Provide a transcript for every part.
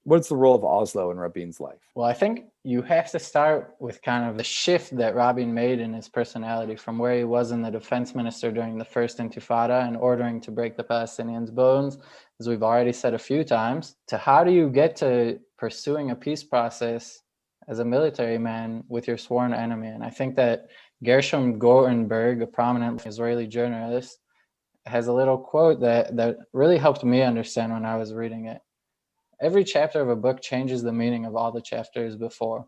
what's the role of Oslo in Rabin's life? Well, I think you have to start with kind of the shift that Rabin made in his personality from where he was in the defense minister during the first Intifada and ordering to break the Palestinians' bones, as we've already said a few times, to how do you get to pursuing a peace process as a military man with your sworn enemy. And I think that Gershom Gorenberg, a prominent Israeli journalist, has a little quote that really helped me understand when I was reading it. Every chapter of a book changes the meaning of all the chapters before.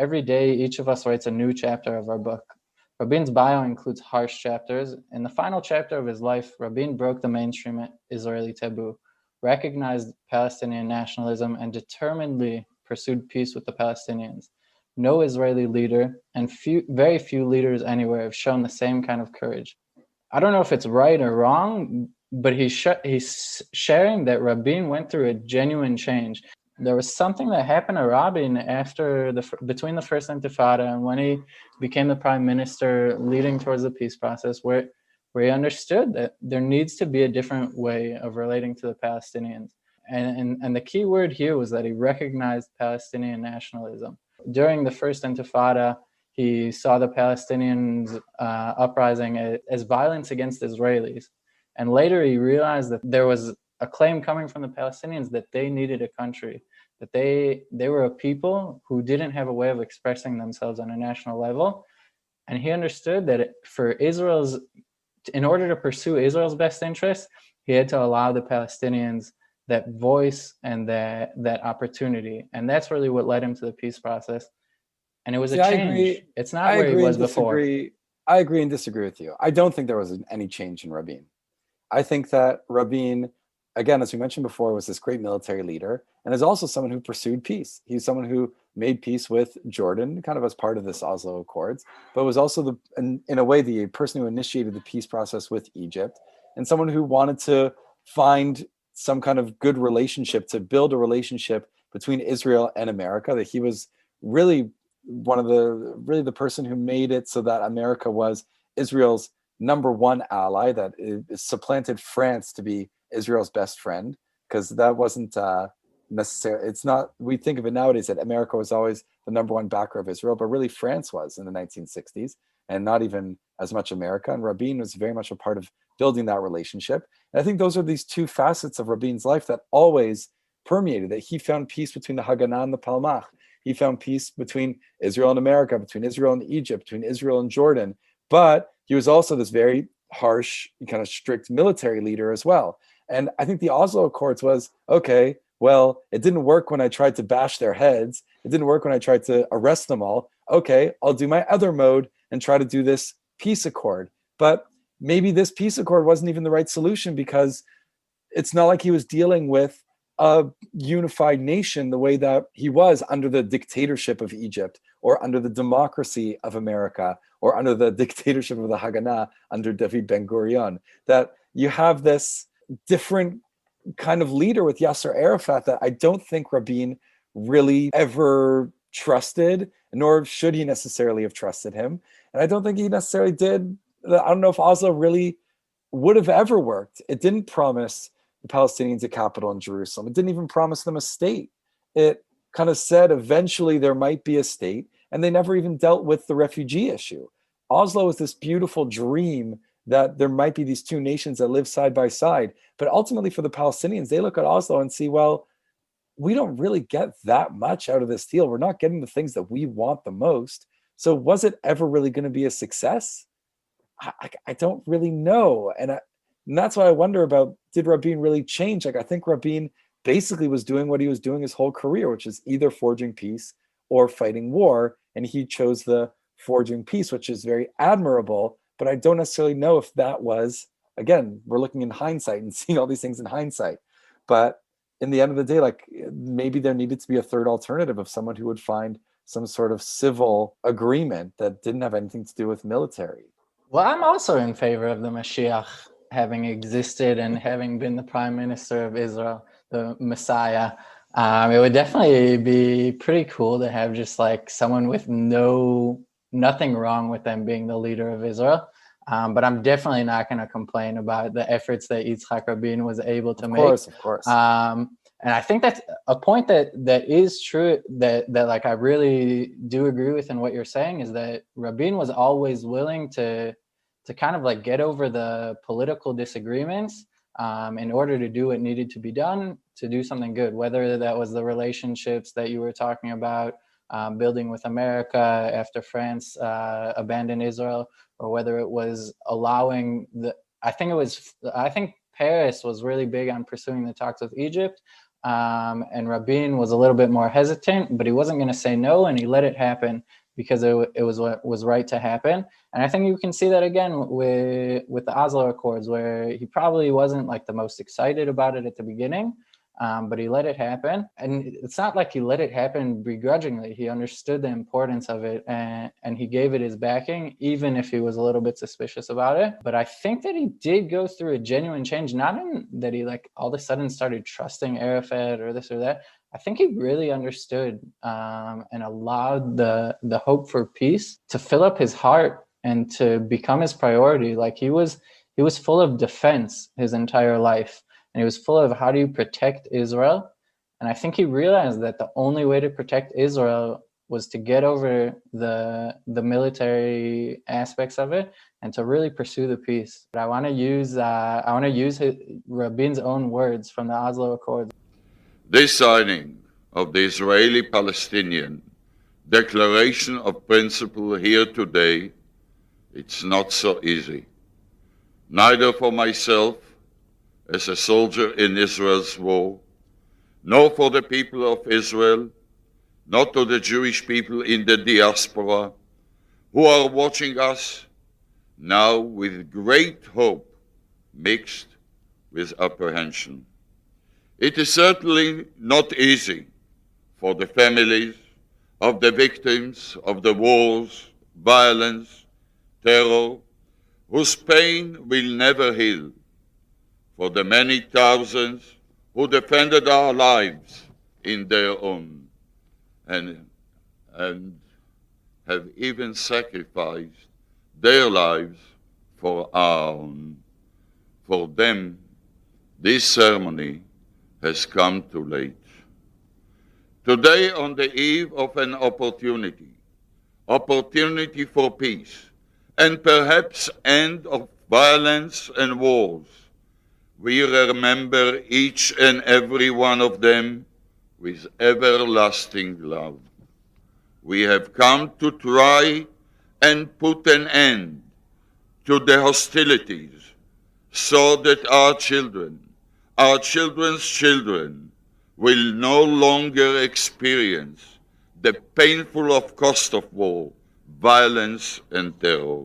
Every day, each of us writes a new chapter of our book. Rabin's bio includes harsh chapters. In the final chapter of his life, Rabin broke the mainstream Israeli taboo, recognized Palestinian nationalism, and determinedly pursued peace with the Palestinians. No Israeli leader, and very few leaders anywhere, have shown the same kind of courage. I don't know if it's right or wrong, but he's sharing that Rabin went through a genuine change. There was something that happened to Rabin between the first Intifada and when he became the prime minister leading towards the peace process, where he understood that there needs to be a different way of relating to the Palestinians. And the key word here was that he recognized Palestinian nationalism. During the first Intifada, he saw the Palestinians uprising as violence against Israelis. And later he realized that there was a claim coming from the Palestinians that they needed a country, that they were a people who didn't have a way of expressing themselves on a national level. And he understood that in order to pursue Israel's best interests, he had to allow the Palestinians that voice and that opportunity. And that's really what led him to the peace process. And it was a change. It's not where he was before. I agree and disagree with you. I don't think there was any change in Rabin. I think that Rabin, again, as we mentioned before, was this great military leader and is also someone who pursued peace. He's someone who made peace with Jordan, kind of as part of this Oslo Accords, but was also, in a way, the person who initiated the peace process with Egypt, and someone who wanted to find some kind of good relationship, to build a relationship between Israel and America, that he was really the person who made it so that America was Israel's number one ally, that supplanted France to be Israel's best friend, because that wasn't necessary. It's not, we think of it nowadays that America was always the number one backer of Israel, but really France was in the 1960s, and not even as much America. And Rabin was very much a part of building that relationship. And I think those are these two facets of Rabin's life that always permeated, that he found peace between the Haganah and the Palmach. He found peace between Israel and America, between Israel and Egypt, between Israel and Jordan. But he was also this very harsh, kind of strict military leader as well. And I think the Oslo Accords was, okay, well, it didn't work when I tried to bash their heads. It didn't work when I tried to arrest them all. Okay, I'll do my other mode and try to do this peace accord. But maybe this peace accord wasn't even the right solution, because it's not like he was dealing with a unified nation the way that he was under the dictatorship of Egypt, or under the democracy of America, or under the dictatorship of the Haganah under David Ben-Gurion. That you have this different kind of leader with Yasser Arafat that I don't think Rabin really ever trusted, nor should he necessarily have trusted him. And I don't think he necessarily did. I don't know if Oslo really would have ever worked. It didn't promise the Palestinians a capital in Jerusalem. It didn't even promise them a state. It kind of said eventually there might be a state, and they never even dealt with the refugee issue. Oslo was this beautiful dream that there might be these two nations that live side by side. But ultimately for the Palestinians, they look at Oslo and see, well, we don't really get that much out of this deal. We're not getting the things that we want the most. So was it ever really going to be a success? I don't really know. And that's why I wonder about, did Rabin really change? Like, I think Rabin basically was doing what he was doing his whole career, which is either forging peace or fighting war. And he chose the forging peace, which is very admirable. But I don't necessarily know if that was, again, we're looking in hindsight and seeing all these things in hindsight. But in the end of the day, like, maybe there needed to be a third alternative of someone who would find some sort of civil agreement that didn't have anything to do with military. Well, I'm also in favor of the Mashiach having existed and having been the prime minister of Israel, the Messiah. It would definitely be pretty cool to have just like someone with nothing wrong with them being the leader of Israel. But I'm definitely not going to complain about the efforts that Yitzhak Rabin was able to make. Of course. And I think that's a point that is true, that like I really do agree with in what you're saying, is that Rabin was always willing to kind of like get over the political disagreements in order to do what needed to be done to do something good, whether that was the relationships that you were talking about, building with America after France abandoned Israel, or whether it was allowing I think Paris was really big on pursuing the talks with Egypt. And Rabin was a little bit more hesitant, but he wasn't going to say no, and he let it happen because it was what was right to happen. And I think you can see that again with the Oslo Accords, where he probably wasn't like the most excited about it at the beginning, but he let it happen. And it's not like he let it happen begrudgingly. He understood the importance of it, and he gave it his backing, even if he was a little bit suspicious about it. But I think that he did go through a genuine change, not in that he like all of a sudden started trusting Arafat or this or that. I think he really understood and allowed the hope for peace to fill up his heart and to become his priority. Like he was full of defense his entire life. And he was full of how do you protect Israel? And I think he realized that the only way to protect Israel was to get over the military aspects of it and to really pursue the peace. But I want to use Rabin's own words from the Oslo Accords. This signing of the Israeli-Palestinian Declaration of Principle here today, it's not so easy. Neither for myself, as a soldier in Israel's war, nor for the people of Israel, not to the Jewish people in the diaspora, who are watching us now with great hope mixed with apprehension. It is certainly not easy for the families of the victims of the wars, violence, terror, whose pain will never heal, for the many thousands who defended our lives in their own and have even sacrificed their lives for our own. For them, this ceremony has come too late. Today, on the eve of an opportunity for peace, and perhaps end of violence and wars, we remember each and every one of them with everlasting love. We have come to try and put an end to the hostilities so that our children, our children's children, will no longer experience the painful cost of war, violence, and terror.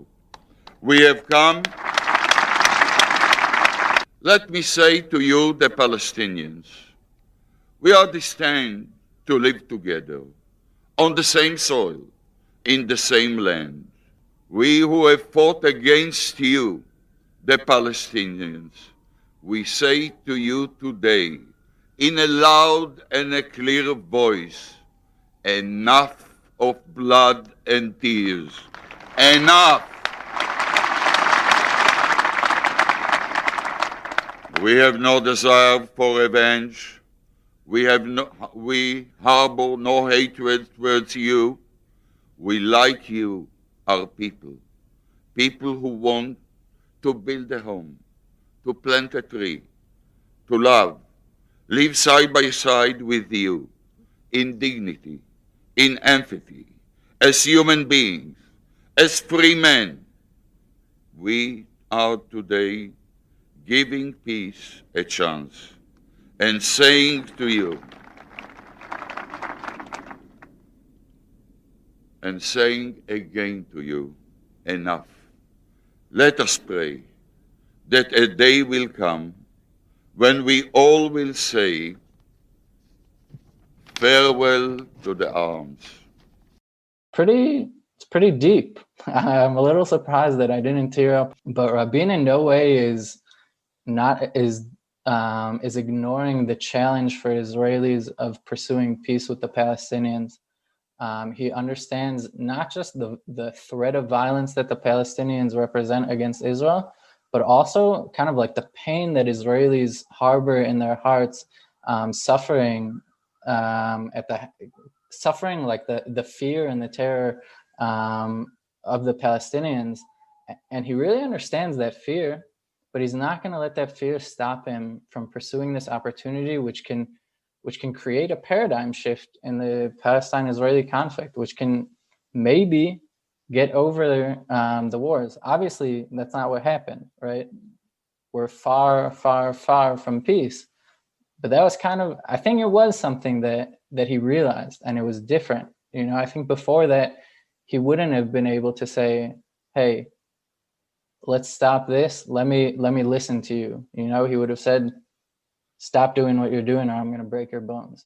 We have come. Let me say to you, the Palestinians, we are destined to live together on the same soil, in the same land. We who have fought against you, the Palestinians, we say to you today, in a loud and a clear voice, enough of blood and tears. Enough! We have no desire for revenge. We harbor no hatred towards you. We like you, our people. People who want to build a home, to plant a tree, to love, live side by side with you, in dignity, in empathy, as human beings, as free men. We are today giving peace a chance and saying to you, and saying again to you, enough. Let us pray that a day will come when we all will say, farewell to the arms. It's pretty deep. I'm a little surprised that I didn't tear up, but Rabin in no way is ignoring the challenge for Israelis of pursuing peace with the Palestinians. He understands not just the threat of violence that the Palestinians represent against Israel, but also kind of like the pain that Israelis harbor in their hearts suffering suffering like the fear and the terror of the Palestinians, and he really understands that fear, but he's not going to let that fear stop him from pursuing this opportunity, which can create a paradigm shift in the Palestine-Israeli conflict, which can maybe get over the wars. Obviously, that's not what happened, right? We're far, far, far from peace. But that was kind of, I think it was something that he realized, and it was different. You know, I think before that, he wouldn't have been able to say, hey, let's stop this. Let me listen to you. You know, he would have said, stop doing what you're doing or I'm going to break your bones.